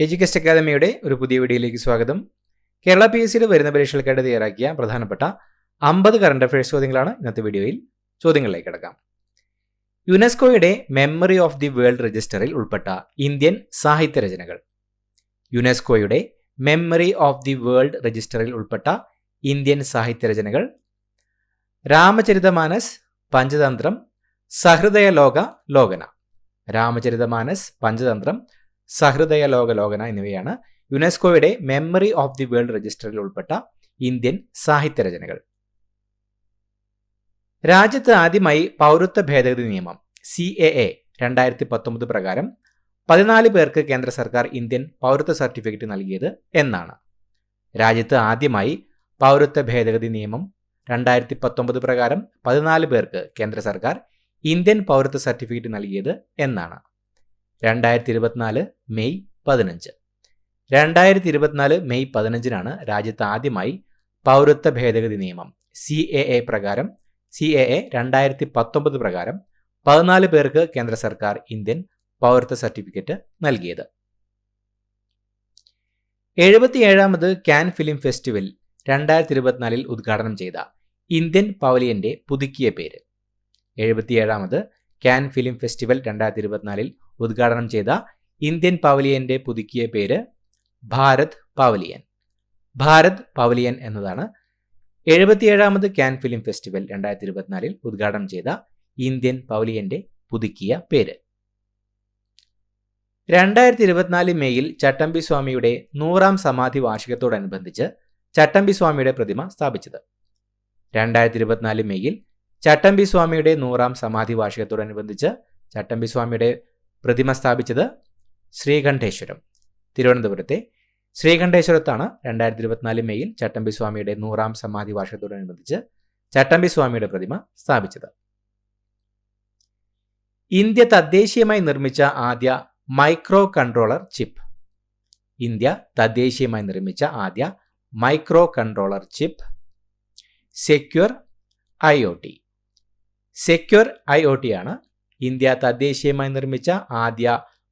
Education അക്കാദമിയുടെ ഒരു പുതിയ വീഡിയോയിലേക്ക് സ്വാഗതം. കേരള PSCയുടെ വരുന്ന പരീക്ഷകൾക്കായിട്ട് തയ്യാറാക്കിയ പ്രധാനപ്പെട്ട 50 കറണ്ട് അഫയേഴ്സ് ചോദ്യങ്ങളാണ് ഇന്നത്തെ വീഡിയോയിൽ. ചോദ്യങ്ങളിലേക്ക് കിടക്കാം. യുനെസ്കോയുടെ മെമ്മറി ഓഫ് ദി വേൾഡ് രജിസ്റ്ററിൽ ഉൾപ്പെട്ട ഇന്ത്യൻ സാഹിത്യ രചനകൾ. യുനെസ്കോയുടെ മെമ്മറി ഓഫ് ദി വേൾഡ് രജിസ്റ്ററിൽ ഉൾപ്പെട്ട ഇന്ത്യൻ സാഹിത്യ രചനകൾ: രാമചരിതമാനസ്, പഞ്ചതന്ത്രം, സഹൃദയലോക ലോകന. രാമചരിതമാനസ്, പഞ്ചതന്ത്രം, സഹൃദയലോക ലോകന എന്നിവയാണ് യുനെസ്കോയുടെ മെമ്മറി ഓഫ് ദി വേൾഡ് രജിസ്റ്ററിൽ ഉൾപ്പെട്ട ഇന്ത്യൻ സാഹിത്യ രചനകൾ. രാജ്യത്ത് ആദ്യമായി പൗരത്വ ഭേദഗതി നിയമം CAA 2019 പ്രകാരം 14 പേർക്ക് കേന്ദ്ര സർക്കാർ ഇന്ത്യൻ പൗരത്വ സർട്ടിഫിക്കറ്റ് നൽകിയത് എന്നാണ്. രാജ്യത്ത് ആദ്യമായി പൗരത്വ ഭേദഗതി നിയമം 2019 പ്രകാരം 14 പേർക്ക് കേന്ദ്ര സർക്കാർ ഇന്ത്യൻ പൗരത്വ സർട്ടിഫിക്കറ്റ് നൽകിയത് എന്നാണ്. 2024 മെയ് 15. 2024 മെയ് 15-നാണ് രാജ്യത്ത് ആദ്യമായി പൗരത്വ ഭേദഗതി നിയമം CAA 2019 പ്രകാരം 14 പേർക്ക് കേന്ദ്ര സർക്കാർ ഇന്ത്യൻ പൗരത്വ സർട്ടിഫിക്കറ്റ് നൽകിയത്. 77ാമത് കാൻ ഫിലിം ഫെസ്റ്റിവൽ 2024 ഉദ്ഘാടനം ചെയ്ത ഇന്ത്യൻ പവലിയന്റെ പുതുക്കിയ പേര്. 77ാമത് കാൻ ഫിലിം ഫെസ്റ്റിവൽ 2024 ഉദ്ഘാടനം ചെയ്ത ഇന്ത്യൻ പവലിയന്റെ പുതുക്കിയ പേര് ഭാരത് പവലിയൻ. ഭാരത് പവലിയൻ എന്നതാണ് 77ാമത് കാൻ ഫിലിം ഫെസ്റ്റിവൽ 2024 ഉദ്ഘാടനം ചെയ്ത ഇന്ത്യൻ പവലിയന്റെ പുതുക്കിയ പേര്. 2024 മെയ്യിൽ ചട്ടമ്പി സ്വാമിയുടെ 100ാം സമാധി വാർഷികത്തോടനുബന്ധിച്ച് ചട്ടമ്പി സ്വാമിയുടെ പ്രതിമ സ്ഥാപിച്ചത്. 2024 മെയ്യിൽ ചട്ടമ്പി സ്വാമിയുടെ 100ാം സമാധി വാർഷികത്തോടനുബന്ധിച്ച് ചട്ടമ്പി സ്വാമിയുടെ പ്രതിമ സ്ഥാപിച്ചത് ശ്രീകണ്ഠേശ്വരം, തിരുവനന്തപുരത്തെ ശ്രീകണ്ഠേശ്വരത്താണ് 2024 മെയ്യിൽ ചട്ടമ്പി സ്വാമിയുടെ 100ാം സമാധി വാർഷികത്തോടനുബന്ധിച്ച് ചട്ടമ്പി സ്വാമിയുടെ പ്രതിമ സ്ഥാപിച്ചത്. ഇന്ത്യ തദ്ദേശീയമായി നിർമ്മിച്ച ആദ്യ മൈക്രോ കൺട്രോളർ ചിപ്പ്. ഇന്ത്യ തദ്ദേശീയമായി നിർമ്മിച്ച ആദ്യ micro controller chip secure IoT. Secure IoT ആണ് ഇന്ത്യ തദ്ദേശീയമായി നിർമ്മിച്ച ആദ്യ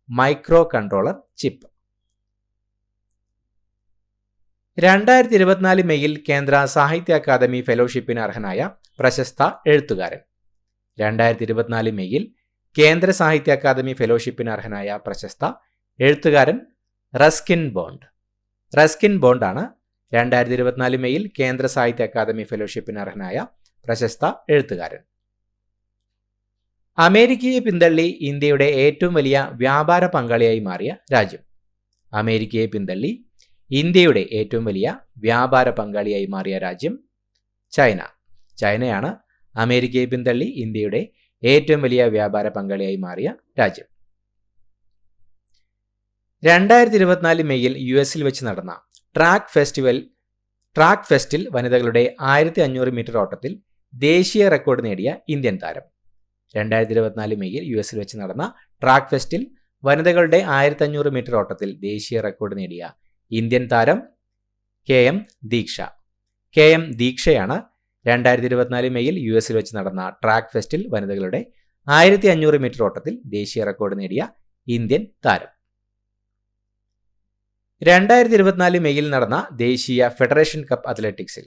മൈക്രോ കൺട്രോളർ ചിപ്പ്. 2024 മെയ്യിൽ കേന്ദ്ര സാഹിത്യ അക്കാദമി ഫെലോഷിപ്പിന് അർഹനായ പ്രശസ്ത എഴുത്തുകാരൻ. 2024 മെയ്യിൽ കേന്ദ്ര സാഹിത്യ അക്കാദമി ഫെലോഷിപ്പിന് അർഹനായ പ്രശസ്ത എഴുത്തുകാരൻ റസ്കിൻ ബോണ്ട്. റസ്കിൻ ബോണ്ട് ആണ് 2024 മെയ്യിൽ കേന്ദ്ര സാഹിത്യ അക്കാദമി ഫെലോഷിപ്പിന് അർഹനായ പ്രശസ്ത എഴുത്തുകാരൻ. അമേരിക്കയെ പിന്തള്ളി ഇന്ത്യയുടെ ഏറ്റവും വലിയ വ്യാപാര പങ്കാളിയായി മാറിയ രാജ്യം. അമേരിക്കയെ പിന്തള്ളി ഇന്ത്യയുടെ ഏറ്റവും വലിയ വ്യാപാര പങ്കാളിയായി മാറിയ രാജ്യം ചൈന. ചൈനയാണ് അമേരിക്കയെ പിന്തള്ളി ഇന്ത്യയുടെ ഏറ്റവും വലിയ വ്യാപാര പങ്കാളിയായി മാറിയ രാജ്യം. 2024 മെയ്യിൽ US-ൽ വെച്ച് നടന്ന ട്രാക്ക് ഫെസ്റ്റിൽ വനിതകളുടെ 1500 മീറ്റർ ഓട്ടത്തിൽ ദേശീയ റെക്കോർഡ് നേടിയ ഇന്ത്യൻ താരം. 2024 മെയ്യിൽ US-ൽ വെച്ച് നടന്ന ട്രാക്ക് ഫെസ്റ്റിൽ വനിതകളുടെ 1500 മീറ്റർ ഓട്ടത്തിൽ ദേശീയ റെക്കോർഡ് നേടിയ ഇന്ത്യൻ താരം KM ദീക്ഷ. KM ദീക്ഷയാണ് 2024 മെയ്യിൽ US-ൽ വെച്ച് നടന്ന ട്രാക്ക് ഫെസ്റ്റിൽ വനിതകളുടെ 1500 മീറ്റർ ഓട്ടത്തിൽ ദേശീയ റെക്കോർഡ് നേടിയ ഇന്ത്യൻ താരം. 2024 മെയ്യിൽ നടന്ന ദേശീയ ഫെഡറേഷൻ കപ്പ് അത്ലറ്റിക്സിൽ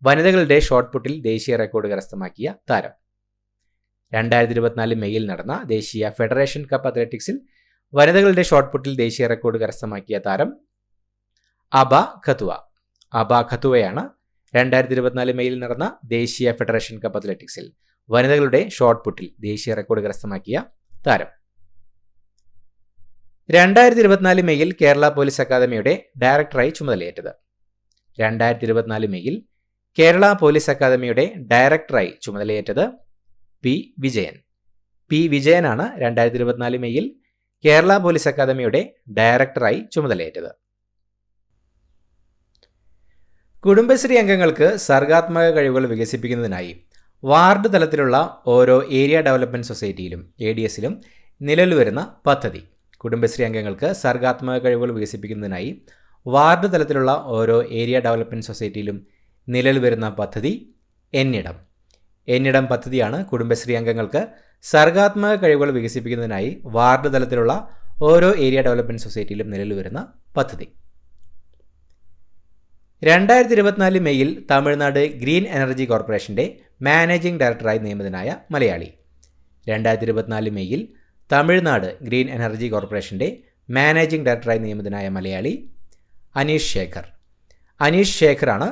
വനിതകളുടെ ഷോട്ട് പുട്ടിൽ ദേശീയ റെക്കോർഡ് കരസ്ഥമാക്കിയ താരം. 2024 മെയ്യിൽ നടന്ന ദേശീയ ഫെഡറേഷൻ കപ്പ് അത്ലറ്റിക്സിൽ വനിതകളുടെ ഷോട്ട് പുട്ടിൽ ദേശീയ റെക്കോർഡ് കരസ്ഥമാക്കിയ താരം അബ ഖതുവ. അബ ഖതുവയാണ് 2024 മെയ്യിൽ നടന്ന ദേശീയ ഫെഡറേഷൻ കപ്പ് അത്ലറ്റിക്സിൽ വനിതകളുടെ ഷോട്ട് പുട്ടിൽ ദേശീയ റെക്കോർഡ് കരസ്ഥമാക്കിയ താരം. 2024 മെയ്യിൽ കേരള പോലീസ് അക്കാദമിയുടെ ഡയറക്ടറായി ചുമതലയേറ്റത്. 2024 മെയ്യിൽ കേരള പോലീസ് അക്കാദമിയുടെ ഡയറക്ടറായി ചുമതലയേറ്റത് P. വിജയൻ. P. വിജയനാണ് 2024 മെയ്യിൽ കേരള പോലീസ് അക്കാദമിയുടെ ഡയറക്ടറായി ചുമതലയേറ്റത്. കുടുംബശ്രീ അംഗങ്ങൾക്ക് സർഗാത്മക കഴിവുകൾ വികസിപ്പിക്കുന്നതിനായി വാർഡ് തലത്തിലുള്ള ഓരോ ഏരിയ ഡെവലപ്മെന്റ് സൊസൈറ്റിയിലും ADSലും നിലവിൽ വരുന്ന പദ്ധതി. കുടുംബശ്രീ അംഗങ്ങൾക്ക് സർഗാത്മക കഴിവുകൾ വികസിപ്പിക്കുന്നതിനായി വാർഡ് തലത്തിലുള്ള ഓരോ ഏരിയ ഡെവലപ്മെന്റ് സൊസൈറ്റിയിലും നിലവിൽ വരുന്ന പദ്ധതി എന്നിടം പദ്ധതിയാണ് കുടുംബശ്രീ അംഗങ്ങൾക്ക് സർഗാത്മക കഴിവുകൾ വികസിപ്പിക്കുന്നതിനായി വാർഡ് തലത്തിലുള്ള ഓരോ ഏരിയ ഡെവലപ്മെൻറ്റ് സൊസൈറ്റിയിലും നിലവിൽ വരുന്ന പദ്ധതി. 2024 മെയ്യിൽ തമിഴ്നാട് ഗ്രീൻ എനർജി കോർപ്പറേഷൻ്റെ മാനേജിംഗ് ഡയറക്ടറായി നിയമിതനായ മലയാളി. 2024 മെയ്യിൽ തമിഴ്നാട് ഗ്രീൻ എനർജി കോർപ്പറേഷൻ്റെ മാനേജിംഗ് ഡയറക്ടറായി നിയമിതനായ മലയാളി അനീഷ് ശേഖർ. അനീഷ് ശേഖറാണ്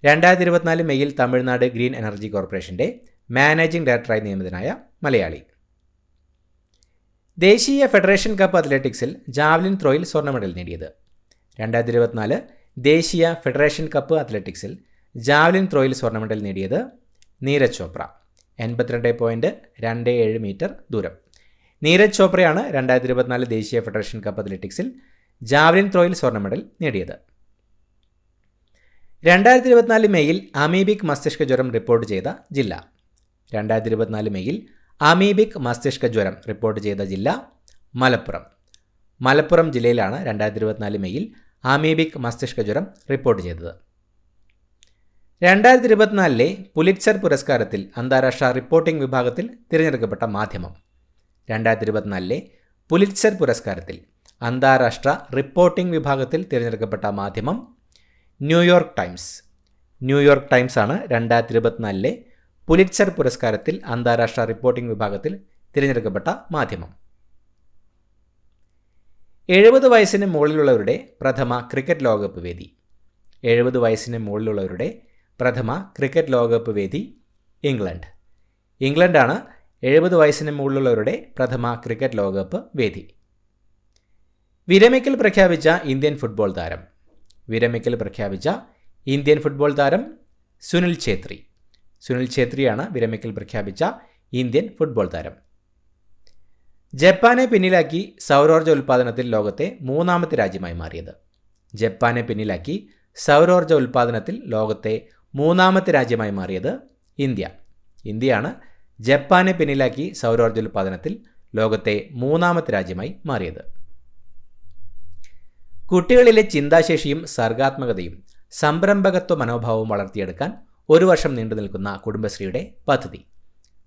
2024 മെയ്യിൽ തമിഴ്നാട് ഗ്രീൻ എനർജി കോർപ്പറേഷൻ്റെ മാനേജിംഗ് ഡയറക്ടറായി നിയമിതനായ മലയാളി. ദേശീയ ഫെഡറേഷൻ കപ്പ് അത്ലറ്റിക്സിൽ ജാവലിൻ ത്രോയിൽ സ്വർണ്ണ മെഡൽ നേടിയത്. 2024 ദേശീയ ഫെഡറേഷൻ കപ്പ് അത്ലറ്റിക്സിൽ ജാവലിൻ ത്രോയിൽ സ്വർണ്ണ മെഡൽ നേടിയത് നീരജ് ചോപ്ര. 82.27 മീറ്റർ ദൂരം. നീരജ് ചോപ്രയാണ് 2024 ദേശീയ ഫെഡറേഷൻ കപ്പ് അത്ലറ്റിക്സിൽ ജാവലിൻ ത്രോയിൽ സ്വർണ്ണ മെഡൽ നേടിയത്. 2024 മെയ്യിൽ അമീബിക് മസ്തിഷ്ക ജ്വരം റിപ്പോർട്ട് ചെയ്ത ജില്ല. 2024 മെയ്യിൽ അമീബിക് മസ്തിഷ്ക ജ്വരം റിപ്പോർട്ട് ചെയ്ത ജില്ല മലപ്പുറം. മലപ്പുറം ജില്ലയിലാണ് 2024 മെയ്യിൽ അമീബിക് മസ്തിഷ്ക ജ്വരം റിപ്പോർട്ട് ചെയ്തത്. 2024 പുലിറ്റ്സർ പുരസ്കാരത്തിൽ അന്താരാഷ്ട്ര റിപ്പോർട്ടിംഗ് വിഭാഗത്തിൽ തിരഞ്ഞെടുക്കപ്പെട്ട മാധ്യമം. 2024 പുലിറ്റ്സർ പുരസ്കാരത്തിൽ അന്താരാഷ്ട്ര റിപ്പോർട്ടിംഗ് വിഭാഗത്തിൽ തിരഞ്ഞെടുക്കപ്പെട്ട മാധ്യമം ന്യൂയോർക്ക് ടൈംസ്. ന്യൂയോർക്ക് ടൈംസ് ആണ് 2024 പുലിറ്റ്സർ പുരസ്കാരത്തിൽ അന്താരാഷ്ട്ര റിപ്പോർട്ടിംഗ് വിഭാഗത്തിൽ തിരഞ്ഞെടുക്കപ്പെട്ട മാധ്യമം. 70 വയസ്സിന് മുകളിലുള്ളവരുടെ പ്രഥമ ക്രിക്കറ്റ് ലോകകപ്പ് വേദി. 70 വയസ്സിന് മുകളിലുള്ളവരുടെ പ്രഥമ ക്രിക്കറ്റ് ലോകകപ്പ് വേദി ഇംഗ്ലണ്ട്. ഇംഗ്ലണ്ടാണ് 70 വയസ്സിന് മുകളിലുള്ളവരുടെ പ്രഥമ ക്രിക്കറ്റ് ലോകകപ്പ് വേദി. വിരമിക്കൽ പ്രഖ്യാപിച്ച ഇന്ത്യൻ ഫുട്ബോൾ താരം. വിരമിക്കൽ പ്രഖ്യാപിച്ച ഇന്ത്യൻ ഫുട്ബോൾ താരം സുനിൽ ഛേത്രി. സുനിൽ ഛേത്രിയാണ് വിരമിക്കൽ പ്രഖ്യാപിച്ച ഇന്ത്യൻ ഫുട്ബോൾ താരം. ജപ്പാനെ പിന്നിലാക്കി സൗരോർജ്ജ ഉൽപ്പാദനത്തിൽ ലോകത്തെ 3ാമത്തെ രാജ്യമായി മാറിയത്. ജപ്പാനെ പിന്നിലാക്കി സൗരോർജ്ജ ഉൽപ്പാദനത്തിൽ ലോകത്തെ 3ാമത്തെ രാജ്യമായി മാറിയത് ഇന്ത്യ. ഇന്ത്യയാണ് ജപ്പാനെ പിന്നിലാക്കി സൗരോർജ്ജ ഉൽപ്പാദനത്തിൽ ലോകത്തെ 3ാമത്തെ രാജ്യമായി മാറിയത്. കുട്ടികളിലെ ചിന്താശേഷിയും സർഗാത്മകതയും സംരംഭകത്വ മനോഭാവവും വളർത്തിയെടുക്കാൻ 1 വർഷം നീണ്ടു നിൽക്കുന്ന കുടുംബശ്രീയുടെ പദ്ധതി.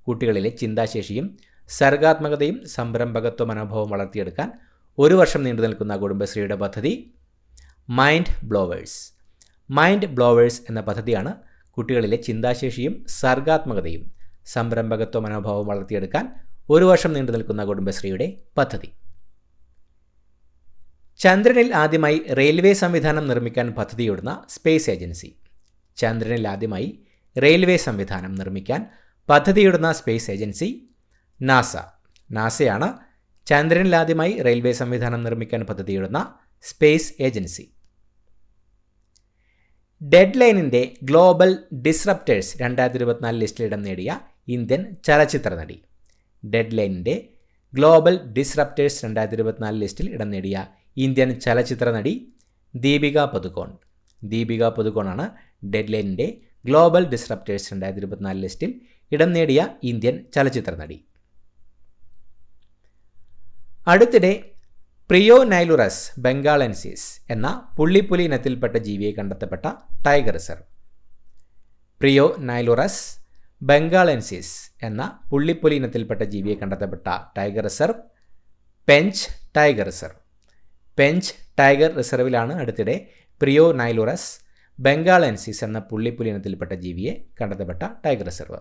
കുട്ടികളിലെ ചിന്താശേഷിയും സർഗാത്മകതയും സംരംഭകത്വ മനോഭാവവും വളർത്തിയെടുക്കാൻ 1 വർഷം നീണ്ടു നിൽക്കുന്ന കുടുംബശ്രീയുടെ പദ്ധതി മൈൻഡ് ബ്ലോവേഴ്സ്. മൈൻഡ് ബ്ലോവേഴ്സ് എന്ന പദ്ധതിയാണ് കുട്ടികളിലെ ചിന്താശേഷിയും സർഗാത്മകതയും സംരംഭകത്വ മനോഭാവവും വളർത്തിയെടുക്കാൻ 1 വർഷം നീണ്ടു നിൽക്കുന്ന കുടുംബശ്രീയുടെ പദ്ധതി. ചന്ദ്രനിൽ ആദ്യമായി റെയിൽവേ സംവിധാനം നിർമ്മിക്കാൻ പദ്ധതിയിടുന്ന സ്പേസ് ഏജൻസി. ചന്ദ്രനിൽ ആദ്യമായി റെയിൽവേ സംവിധാനം നിർമ്മിക്കാൻ പദ്ധതിയിടുന്ന സ്പേസ് ഏജൻസി നാസ. നാസയാണ് ചന്ദ്രനിൽ ആദ്യമായി റെയിൽവേ സംവിധാനം നിർമ്മിക്കാൻ പദ്ധതിയിടുന്ന സ്പേസ് ഏജൻസി. ഡെഡ് ലൈനിൻ്റെ ഗ്ലോബൽ ഡിസ്റപ്റ്റേഴ്സ് 2024 ലിസ്റ്റിൽ ഇടം നേടിയ ഇന്ത്യൻ ചലച്ചിത്ര നടി. ഡെഡ് ലൈനിൻ്റെ ഗ്ലോബൽ ഡിസ്റപ്റ്റേഴ്സ് 2024 ലിസ്റ്റിൽ ഇടം നേടിയ ഇന്ത്യൻ ചലച്ചിത്ര നടി ദീപിക പദുകോൺ. ദീപിക പദുകോണാണ് ഡെഡ് ലൈനിൻ്റെ ഗ്ലോബൽ ഡിസ്റപ്റ്റേഴ്സ് 2024 ലിസ്റ്റിൽ ഇടം നേടിയ ഇന്ത്യൻ ചലച്ചിത്ര നടി. അടുത്തിടെ പ്രിയോനൈലുറസ് ബംഗാളൻസിസ് എന്ന പുള്ളിപ്പുലി ഇനത്തിൽപ്പെട്ട ജീവിയെ കണ്ടെത്തപ്പെട്ട ടൈഗർ റിസർവ്. പ്രിയോനൈലുറസ് ബംഗാളൻസിസ് എന്ന പുള്ളിപ്പുലി ഇനത്തിൽപ്പെട്ട ജീവിയെ കണ്ടെത്തപ്പെട്ട tiger reserve Pench tiger reserve. Pench tiger റിസർവിലാണ് അടുത്തിടെ പ്രിയോനൈലുറസ് ബംഗാളൻസിസ് എന്ന പുള്ളിപ്പുലി ഇനത്തിൽപ്പെട്ട ജീവിയെ കണ്ടെത്തപ്പെട്ട ടൈഗർ റിസർവ്.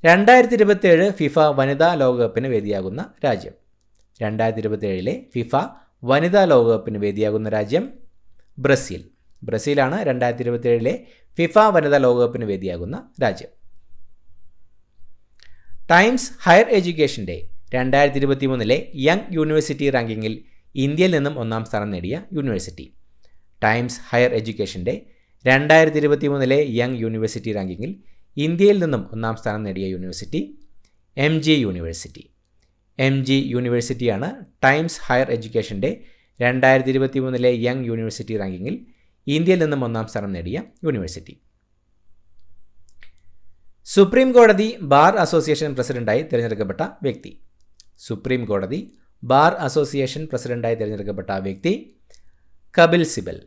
2027 ഫിഫ വനിതാ ലോകകപ്പിന് വേദിയാകുന്ന രാജ്യം. 2027 ഫിഫ വനിതാ ലോകകപ്പിന് വേദിയാകുന്ന രാജ്യം ബ്രസീൽ. ബ്രസീലാണ് 2027 ഫിഫ വനിതാ ലോകകപ്പിന് വേദിയാകുന്ന രാജ്യം. ടൈംസ് ഹയർ എഡ്യൂക്കേഷൻ്റെ 2023 യങ് യൂണിവേഴ്സിറ്റി റാങ്കിങ്ങിൽ ഇന്ത്യയിൽ നിന്നും 1ാം സ്ഥാനം നേടിയ യൂണിവേഴ്സിറ്റി. ടൈംസ് ഹയർ എഡ്യൂക്കേഷൻ്റെ 2023 യങ് യൂണിവേഴ്സിറ്റി റാങ്കിങ്ങിൽ ഇന്ത്യയിൽ നിന്നും 1ാം സ്ഥാനം നേടിയ യൂണിവേഴ്സിറ്റി MG യൂണിവേഴ്സിറ്റി. MG യൂണിവേഴ്സിറ്റിയാണ് ടൈംസ് ഹയർ എഡ്യൂക്കേഷൻ്റെ 2023 യങ് യൂണിവേഴ്സിറ്റി റാങ്കിങ്ങിൽ ഇന്ത്യയിൽ നിന്നും 1ാം സ്ഥാനം നേടിയ യൂണിവേഴ്സിറ്റി. സുപ്രീം കോടതി ബാർ അസോസിയേഷൻ പ്രസിഡന്റായി തിരഞ്ഞെടുക്കപ്പെട്ട വ്യക്തി. സുപ്രീം കോടതി ബാർ അസോസിയേഷൻ പ്രസിഡന്റായി തിരഞ്ഞെടുക്കപ്പെട്ട വ്യക്തി കപിൽ സിബൽ.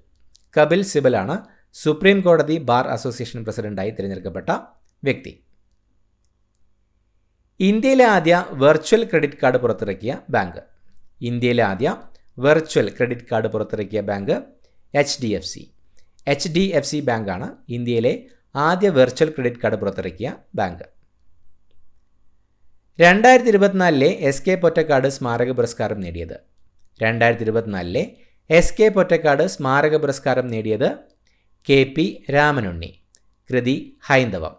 കപിൽ സിബലാണ് സുപ്രീം കോടതി ബാർ അസോസിയേഷൻ പ്രസിഡന്റായി തിരഞ്ഞെടുക്കപ്പെട്ട വ്യക്തി. ഇന്ത്യയിലെ ആദ്യ വെർച്വൽ ക്രെഡിറ്റ് കാർഡ് പുറത്തിറക്കിയ ബാങ്ക്. ഇന്ത്യയിലെ ആദ്യ വെർച്വൽ ക്രെഡിറ്റ് കാർഡ് പുറത്തിറക്കിയ ബാങ്ക് HDFC. HDFC ബാങ്കാണ് ഇന്ത്യയിലെ ആദ്യ വെർച്വൽ ക്രെഡിറ്റ് കാർഡ് പുറത്തിറക്കിയ ബാങ്ക്. 2024 SK പൊറ്റക്കാട് സ്മാരക പുരസ്കാരം നേടിയത്. 2024 SK പൊറ്റക്കാട് സ്മാരക പുരസ്കാരം നേടിയത് KP രാമനുണ്ണി. കൃതി ഹൈന്ദവം.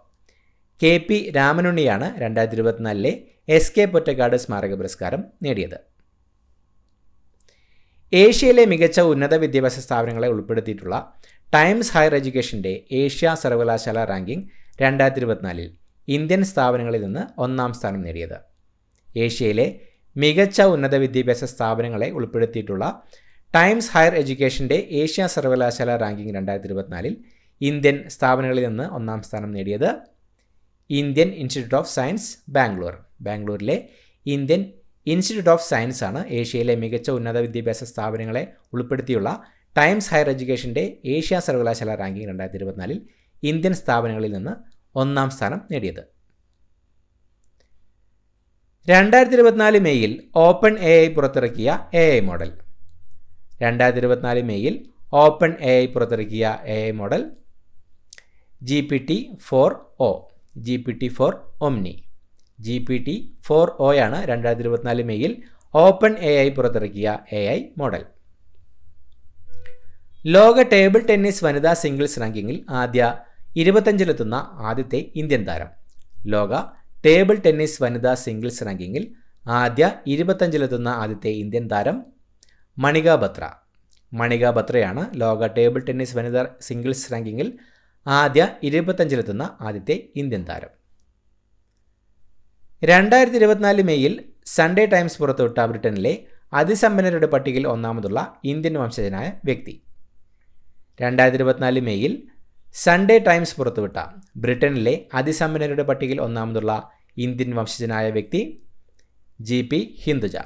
KP രാമനുണ്ണിയാണ് 2024 SK പൊറ്റക്കാട് സ്മാരക പുരസ്കാരം നേടിയത്. ഏഷ്യയിലെ മികച്ച ഉന്നത വിദ്യാഭ്യാസ സ്ഥാപനങ്ങളെ ഉൾപ്പെടുത്തിയിട്ടുള്ള ടൈംസ് ഹയർ എഡ്യൂക്കേഷൻ്റെ ഏഷ്യ സർവകലാശാല റാങ്കിംഗ് 2024 ഇന്ത്യൻ സ്ഥാപനങ്ങളിൽ നിന്ന് 1-ാം സ്ഥാനം നേടിയത്. ഏഷ്യയിലെ മികച്ച ഉന്നത വിദ്യാഭ്യാസ സ്ഥാപനങ്ങളെ ഉൾപ്പെടുത്തിയിട്ടുള്ള ടൈംസ് ഹയർ എഡ്യൂക്കേഷൻ്റെ ഏഷ്യ സർവകലാശാല റാങ്കിംഗ് 2024 ഇന്ത്യൻ സ്ഥാപനങ്ങളിൽ നിന്ന് 1-ാം സ്ഥാനം നേടിയത് Indian institute of science Bangalore. ബാംഗ്ലൂരിലെ ഇന്ത്യൻ ഇൻസ്റ്റിറ്റ്യൂട്ട് ഓഫ് സയൻസ് ആണ് ഏഷ്യയിലെ മികച്ച ഉന്നത വിദ്യാഭ്യാസ സ്ഥാപനങ്ങളെ ഉൾപ്പെടുത്തിയുള്ള ടൈംസ് ഹയർ എഡ്യൂക്കേഷൻ്റെ ഏഷ്യ സർവകലാശാല റാങ്കിംഗ് 2024 ഇന്ത്യൻ സ്ഥാപനങ്ങളിൽ നിന്ന് 1-ാം സ്ഥാനം നേടിയത്. 2024 മെയ്യിൽ ഓപ്പൺ AI പുറത്തിറക്കിയ AI മോഡൽ. 2024 മെയ്യിൽ ഓപ്പൺ AI പുറത്തിറക്കിയ AI model GPT-4o. GPT-4 Omni. GPT-4o യാണ് 2024 മെയ്യിൽ ഓപ്പൺ AI പുറത്തിറക്കിയ AI മോഡൽ. ലോക ടേബിൾ ടെന്നീസ് വനിതാ സിംഗിൾസ് റാങ്കിങ്ങിൽ ആദ്യ 25-ലെത്തുന്ന ആദ്യത്തെ ഇന്ത്യൻ താരം. ലോക ടേബിൾ ടെന്നീസ് വനിതാ സിംഗിൾസ് റാങ്കിങ്ങിൽ ആദ്യ 25-ലെത്തുന്ന ആദ്യത്തെ ഇന്ത്യൻ താരം മണിക ബത്ര. മണിക ബത്രയാണ് ലോക ടേബിൾ ടെന്നീസ് വനിതാ സിംഗിൾസ് റാങ്കിങ്ങിൽ ആദ്യ 25-ലെത്തുന്ന ആദ്യത്തെ ഇന്ത്യൻ താരം. 2024 മെയ്യിൽ സൺഡേ ടൈംസ് പുറത്തുവിട്ട ബ്രിട്ടനിലെ അതിസമ്പന്നരുടെ പട്ടികയിൽ 1-ാമതുള്ള ഇന്ത്യൻ വംശജനായ വ്യക്തി. 2024 മെയ്യിൽ സൺഡേ ടൈംസ് പുറത്തുവിട്ട ബ്രിട്ടനിലെ അതിസമ്പന്നരുടെ പട്ടികയിൽ 1-ാമതുള്ള ഇന്ത്യൻ വംശജനായ വ്യക്തി GP ഹിന്ദുജ.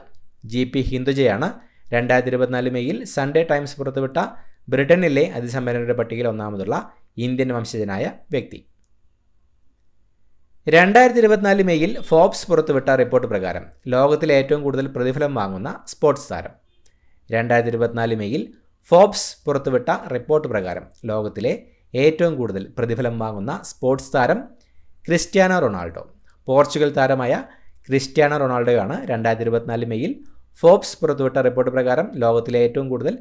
GP ഹിന്ദുജയാണ് 2024 മെയ്യിൽ സൺഡേ ടൈംസ് പുറത്തുവിട്ട ബ്രിട്ടനിലെ അതിസമ്പന്നരുടെ പട്ടികയിൽ 1-ാമതുള്ള ഇന്ത്യൻ വംശജനായ വ്യക്തി. 2024 മെയ്യിൽ ഫോബ്സ് പുറത്തുവിട്ട റിപ്പോർട്ട് പ്രകാരം ലോകത്തിലെ ഏറ്റവും കൂടുതൽ പ്രതിഫലം വാങ്ങുന്ന സ്പോർട്സ് താരം. 2024 മെയ്യിൽ ഫോബ്സ് പുറത്തുവിട്ട റിപ്പോർട്ട് പ്രകാരം ലോകത്തിലെ ഏറ്റവും കൂടുതൽ പ്രതിഫലം വാങ്ങുന്ന സ്പോർട്സ് താരം ക്രിസ്ത്യാനോ റൊണാൾഡോ. പോർച്ചുഗൽ താരമായ ക്രിസ്ത്യാനോ റൊണാൾഡോയാണ് 2024 മെയ്യിൽ ഫോബ്സ് പുറത്തുവിട്ട റിപ്പോർട്ട് പ്രകാരം ലോകത്തിലെ ഏറ്റവും കൂടുതൽ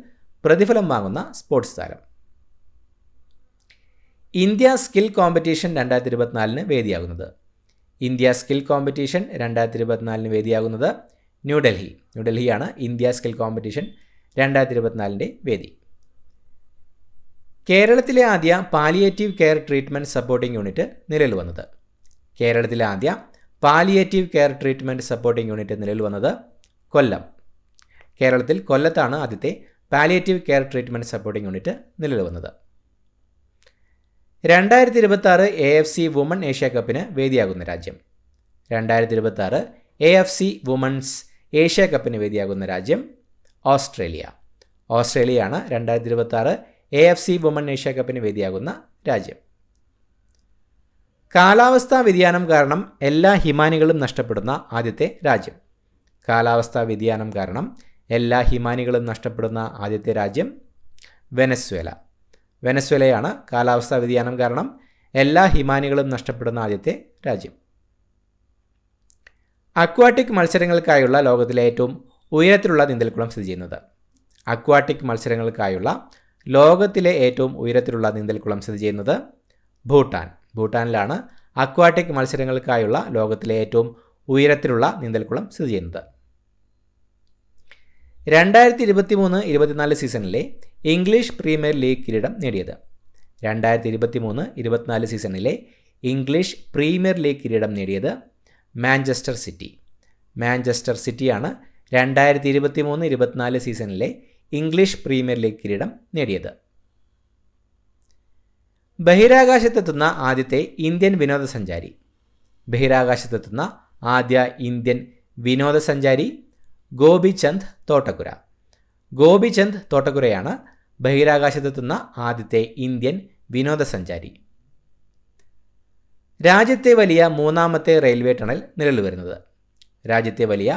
പ്രതിഫലം വാങ്ങുന്ന സ്പോർട്സ് താരം. ഇന്ത്യ സ്കിൽ കോമ്പറ്റീഷൻ 2024 വേദിയാകുന്നത്. ഇന്ത്യ സ്കിൽ കോമ്പറ്റീഷൻ 2024 വേദിയാകുന്നത് ന്യൂഡൽഹി. ന്യൂഡൽഹിയാണ് ഇന്ത്യ സ്കിൽ കോമ്പറ്റീഷൻ 2024 വേദി. കേരളത്തിലെ ആദ്യ palliative care treatment supporting unit നിലവിൽ വന്നത്. കേരളത്തിലെ ആദ്യ palliative care treatment supporting unit നിലവിൽ വന്നത് കൊല്ലം. കേരളത്തിൽ കൊല്ലത്താണ് ആദ്യത്തെ palliative care treatment supporting unit നിലവിൽ വന്നത്. 2026 AFC വുമൺ ഏഷ്യ കപ്പിന് വേദിയാകുന്ന രാജ്യം. 2026 AFC വുമൺസ് ഏഷ്യ കപ്പിന് വേദിയാകുന്ന രാജ്യം ഓസ്ട്രേലിയ. ഓസ്ട്രേലിയയാണ് 2026 AFC വുമൺ ഏഷ്യ കപ്പിന് വേദിയാകുന്ന രാജ്യം. കാലാവസ്ഥാ വ്യതിയാനം കാരണം എല്ലാ ഹിമാനികളും നഷ്ടപ്പെടുന്ന ആദ്യത്തെ രാജ്യം. കാലാവസ്ഥാ വ്യതിയാനം കാരണം എല്ലാ ഹിമാനികളും നഷ്ടപ്പെടുന്ന ആദ്യത്തെ രാജ്യം വെനസ്വേല. വെനസ്വേലയാണ് കാലാവസ്ഥാ വ്യതിയാനം കാരണം എല്ലാ ഹിമാനികളും നഷ്ടപ്പെടുന്ന ആദ്യത്തെ രാജ്യം. അക്വാട്ടിക് മത്സരങ്ങൾക്കായുള്ള ലോകത്തിലെ ഏറ്റവും ഉയരത്തിലുള്ള നീന്തൽക്കുളം സ്ഥിതി ചെയ്യുന്നത്. അക്വാട്ടിക് മത്സരങ്ങൾക്കായുള്ള ലോകത്തിലെ ഏറ്റവും ഉയരത്തിലുള്ള നീന്തൽക്കുളം സ്ഥിതി ചെയ്യുന്നത് ഭൂട്ടാൻ. ഭൂട്ടാനിലാണ് അക്വാട്ടിക് മത്സരങ്ങൾക്കായുള്ള ലോകത്തിലെ ഏറ്റവും ഉയരത്തിലുള്ള നീന്തൽക്കുളം സ്ഥിതി ചെയ്യുന്നത്. 2023-24 സീസണിലെ ഇംഗ്ലീഷ് പ്രീമിയർ ലീഗ് കിരീടം നേടിയത്. 2023-24 സീസണിലെ ഇംഗ്ലീഷ് പ്രീമിയർ ലീഗ് കിരീടം നേടിയത് മാഞ്ചസ്റ്റർ സിറ്റി. മാഞ്ചസ്റ്റർ സിറ്റിയാണ് 2023-24 സീസണിലെ ഇംഗ്ലീഷ് പ്രീമിയർ ലീഗ് കിരീടം നേടിയത്. ബഹിരാകാശത്തെത്തുന്ന ആദ്യത്തെ ഇന്ത്യൻ വിനോദസഞ്ചാരി. ബഹിരാകാശത്തെത്തുന്ന ആദ്യ ഇന്ത്യൻ വിനോദസഞ്ചാരി ഗോപിചന്ദ് തോട്ടക്കുര. ഗോപിചന്ദ് തോട്ടക്കുരയാണ് ബഹിരാകാശത്തെത്തുന്ന ആദ്യത്തെ ഇന്ത്യൻ വിനോദസഞ്ചാരി. രാജ്യത്തെ വലിയ മൂന്നാമത്തെ റെയിൽവേ ടണൽ നിലവിൽ വരുന്നത്. രാജ്യത്തെ വലിയ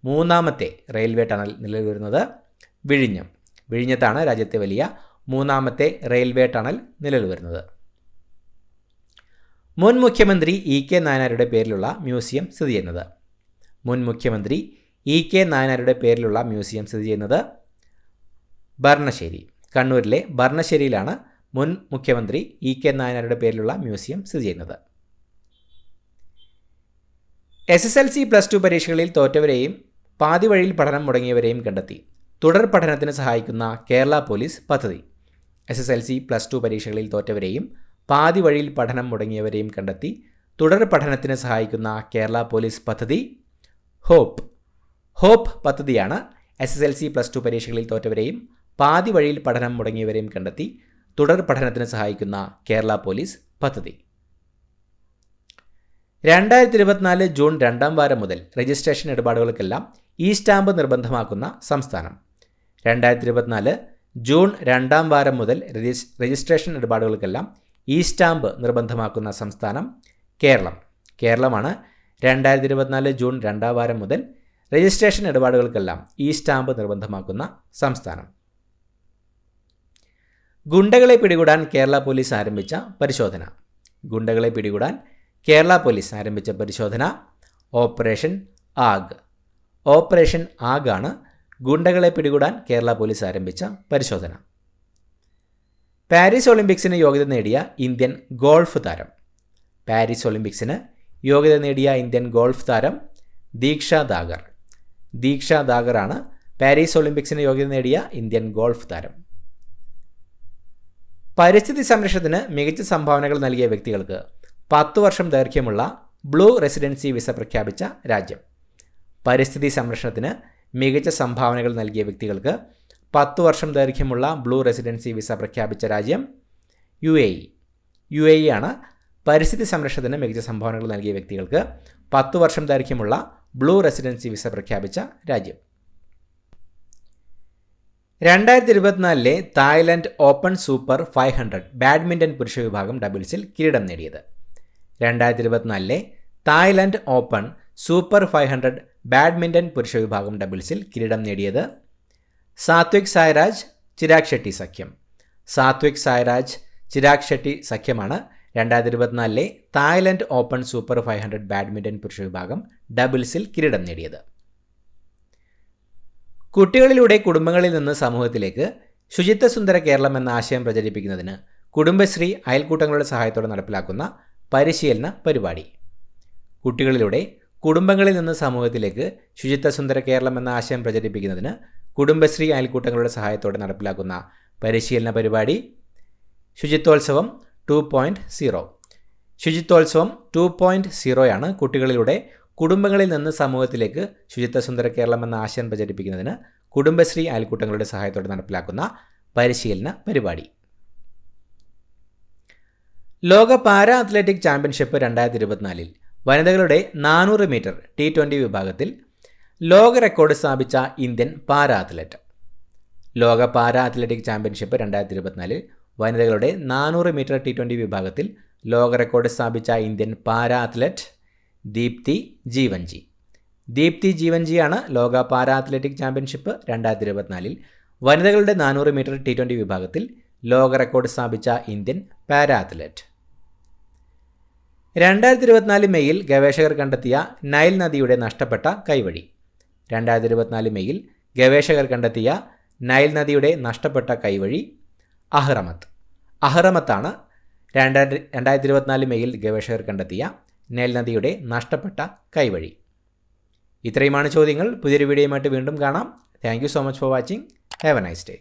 മൂന്നാമത്തെ റെയിൽവേ ടണൽ നിലവിൽ വരുന്നത് വിഴിഞ്ഞം. വിഴിഞ്ഞത്താണ് രാജ്യത്തെ വലിയ മൂന്നാമത്തെ റെയിൽവേ ടണൽ നിലവിൽ വരുന്നത്. മുൻ മുഖ്യമന്ത്രി ഇ.കെ. നായനാരുടെ പേരിലുള്ള മ്യൂസിയം സ്ഥിതി ചെയ്യുന്നത്. മുൻ മുഖ്യമന്ത്രി ഇ.കെ. നായനാരുടെ പേരിലുള്ള മ്യൂസിയം സ്ഥിതി ചെയ്യുന്നത് ഭരണശ്ശേരി. കണ്ണൂരിലെ ഭരണശ്ശേരിയിലാണ് മുൻ മുഖ്യമന്ത്രി ഇ.കെ. നായനാരുടെ പേരിലുള്ള മ്യൂസിയം സ്ഥിതി ചെയ്യുന്നത്. SSLC +2 പരീക്ഷകളിൽ തോറ്റവരെയും പാതി വഴിയിൽ പഠനം മുടങ്ങിയവരെയും കണ്ടെത്തി തുടർ പഠനത്തിന് സഹായിക്കുന്ന കേരള പോലീസ് പദ്ധതി. SSLC +2 പരീക്ഷകളിൽ തോറ്റവരെയും പാതി വഴിയിൽ പഠനം മുടങ്ങിയവരെയും കണ്ടെത്തി തുടർ പഠനത്തിന് സഹായിക്കുന്ന കേരള പോലീസ് പദ്ധതി ഹോപ്പ് പദ്ധതിയാണ് SSLC +2 പരീക്ഷകളിൽ തോറ്റവരെയും പാതി വഴിയിൽ പഠനം മുടങ്ങിയവരെയും കണ്ടെത്തി തുടർ പഠനത്തിന് സഹായിക്കുന്ന കേരള പോലീസ് പദ്ധതി. 2024 ജൂൺ 2 വാരം മുതൽ രജിസ്ട്രേഷൻ ഇടപാടുകൾക്കെല്ലാം സ്റ്റാമ്പ് നിർബന്ധമാക്കുന്ന സംസ്ഥാനം. 2024 ജൂൺ 2 വാരം മുതൽ രജിസ്ട്രേഷൻ ഇടപാടുകൾക്കെല്ലാം സ്റ്റാമ്പ് നിർബന്ധമാക്കുന്ന സംസ്ഥാനം കേരളം. കേരളമാണ് 2024 ജൂൺ 2 വാരം മുതൽ രജിസ്ട്രേഷൻ ഇടപാടുകൾക്കെല്ലാം സ്റ്റാമ്പ് നിർബന്ധമാക്കുന്ന സംസ്ഥാനം. ഗുണ്ടകളെ പിടികൂടാൻ കേരള പോലീസ് ആരംഭിച്ച പരിശോധന. ഗുണ്ടകളെ പിടികൂടാൻ കേരള പോലീസ് ആരംഭിച്ച പരിശോധന ഓപ്പറേഷൻ ആഗ്. ഓപ്പറേഷൻ ആഗ് ആണ് ഗുണ്ടകളെ പിടികൂടാൻ കേരള പോലീസ് ആരംഭിച്ച പരിശോധന. പാരീസ് ഒളിമ്പിക്സിന് യോഗ്യത നേടിയ ഇന്ത്യൻ ഗോൾഫ് താരം. പാരീസ് ഒളിമ്പിക്സിന് യോഗ്യത നേടിയ ഇന്ത്യൻ ഗോൾഫ് താരം ദീക്ഷ ദാഗർ. ദീക്ഷ ദാഗറാണ് പാരീസ് ഒളിമ്പിക്സിന് യോഗ്യത നേടിയ ഇന്ത്യൻ ഗോൾഫ് താരം. പരിസ്ഥിതി സംരക്ഷണത്തിന് മികച്ച സംഭാവനകൾ നൽകിയ വ്യക്തികൾക്ക് 10 വർഷം ദൈർഘ്യമുള്ള ബ്ലൂ റെസിഡൻസി വിസ പ്രഖ്യാപിച്ച രാജ്യം. പരിസ്ഥിതി സംരക്ഷണത്തിന് മികച്ച സംഭാവനകൾ നൽകിയ വ്യക്തികൾക്ക് 10 വർഷം ദൈർഘ്യമുള്ള ബ്ലൂ റെസിഡൻസി വിസ പ്രഖ്യാപിച്ച രാജ്യം UAE ആണ് പരിസ്ഥിതി സംരക്ഷണത്തിന് മികച്ച സംഭാവനകൾ നൽകിയ വ്യക്തികൾക്ക് 10 വർഷം ദൈർഘ്യമുള്ള ബ്ലൂ റെസിഡൻസി വിസ പ്രഖ്യാപിച്ച രാജ്യം. 2024 തായ്ലൻഡ് ഓപ്പൺ സൂപ്പർ 500 ബാഡ്മിൻ്റൺ പുരുഷ വിഭാഗം ഡബിൾസിൽ കിരീടം നേടിയത്. 2024 തായ്ലൻഡ് ഓപ്പൺ സൂപ്പർ 500 ബാഡ്മിൻ്റൺ പുരുഷ വിഭാഗം ഡബിൾസിൽ കിരീടം നേടിയത് സാത്വിക് സായ്രാജ് ചിരാഗ് ഷെട്ടി സഖ്യം. സാത്വിക് സായ്രാജ് ചിരാഗ് ഷെട്ടി സഖ്യമാണ് 2024 തായ്ലൻഡ് ഓപ്പൺ സൂപ്പർ 500 ബാഡ്മിൻ്റൺ പുരുഷ വിഭാഗം ഡബിൾസിൽ കിരീടം നേടിയത്. കുട്ടികളിലൂടെ കുടുംബങ്ങളിൽ നിന്ന് സമൂഹത്തിലേക്ക് ശുചിത്വ സുന്ദര കേരളം എന്ന ആശയം പ്രചരിപ്പിക്കുന്നതിന് കുടുംബശ്രീ അയൽക്കൂട്ടങ്ങളുടെ സഹായത്തോടെ നടപ്പിലാക്കുന്ന പരിശീലന പരിപാടി. കുട്ടികളിലൂടെ കുടുംബങ്ങളിൽ നിന്ന് സമൂഹത്തിലേക്ക് ശുചിത്വ സുന്ദര കേരളം എന്ന ആശയം പ്രചരിപ്പിക്കുന്നതിന് കുടുംബശ്രീ അയൽക്കൂട്ടങ്ങളുടെ സഹായത്തോടെ നടപ്പിലാക്കുന്ന പരിശീലന പരിപാടി ശുചിത്വോത്സവം 2.0. ശുചിത്വോത്സവം 2.0 കുട്ടികളിലൂടെ കുടുംബങ്ങളിൽ നിന്ന് സമൂഹത്തിലേക്ക് ശുചിത്വ സുന്ദര കേരളം എന്ന ആശയം പ്രചരിപ്പിക്കുന്നതിന് കുടുംബശ്രീ അയൽക്കൂട്ടങ്ങളുടെ സഹായത്തോടെ നടപ്പിലാക്കുന്ന പരിശീലന പരിപാടി. ലോക പാരാ അത്ലറ്റിക് ചാമ്പ്യൻഷിപ്പ് 2024 വനിതകളുടെ 400 മീറ്റർ T20 വിഭാഗത്തിൽ ലോക റെക്കോർഡ് സ്ഥാപിച്ച ഇന്ത്യൻ പാരാ അത്ലറ്റ്. ലോക പാരാ അത്ലറ്റിക് ചാമ്പ്യൻഷിപ്പ് 2024 വനിതകളുടെ 400 മീറ്റർ T20 വിഭാഗത്തിൽ ലോക റെക്കോർഡ് സ്ഥാപിച്ച Indian para athlete Deepthi Jeevanji. Deepthi ജീവൻജിയാണ് ലോക പാരാ അത്ലറ്റിക് ചാമ്പ്യൻഷിപ്പ് 2024 വനിതകളുടെ 400 മീറ്റർ T20 വിഭാഗത്തിൽ ലോക റെക്കോർഡ് സ്ഥാപിച്ച ഇന്ത്യൻ പാരാ അത്ലറ്റ്. 2024 മെയ്യിൽ ഗവേഷകർ കണ്ടെത്തിയ നൈൽ നദിയുടെ നഷ്ടപ്പെട്ട കൈവഴി. 2024 മെയ്യിൽ ഗവേഷകർ കണ്ടെത്തിയ നൈൽ നദിയുടെ നഷ്ടപ്പെട്ട കൈവഴി അഹ്റമത്താണ് 2024 മെയ്യിൽ ഗവേഷകർ കണ്ടെത്തിയ നൈൽ നദിയുടെ നഷ്ടപ്പെട്ട കൈവഴി. ഇത്രയുമാണ് ചോദ്യങ്ങൾ. പുതിയൊരു വീഡിയോയുമായിട്ട് വീണ്ടും കാണാം. Thank you so much for watching. Have A nice day.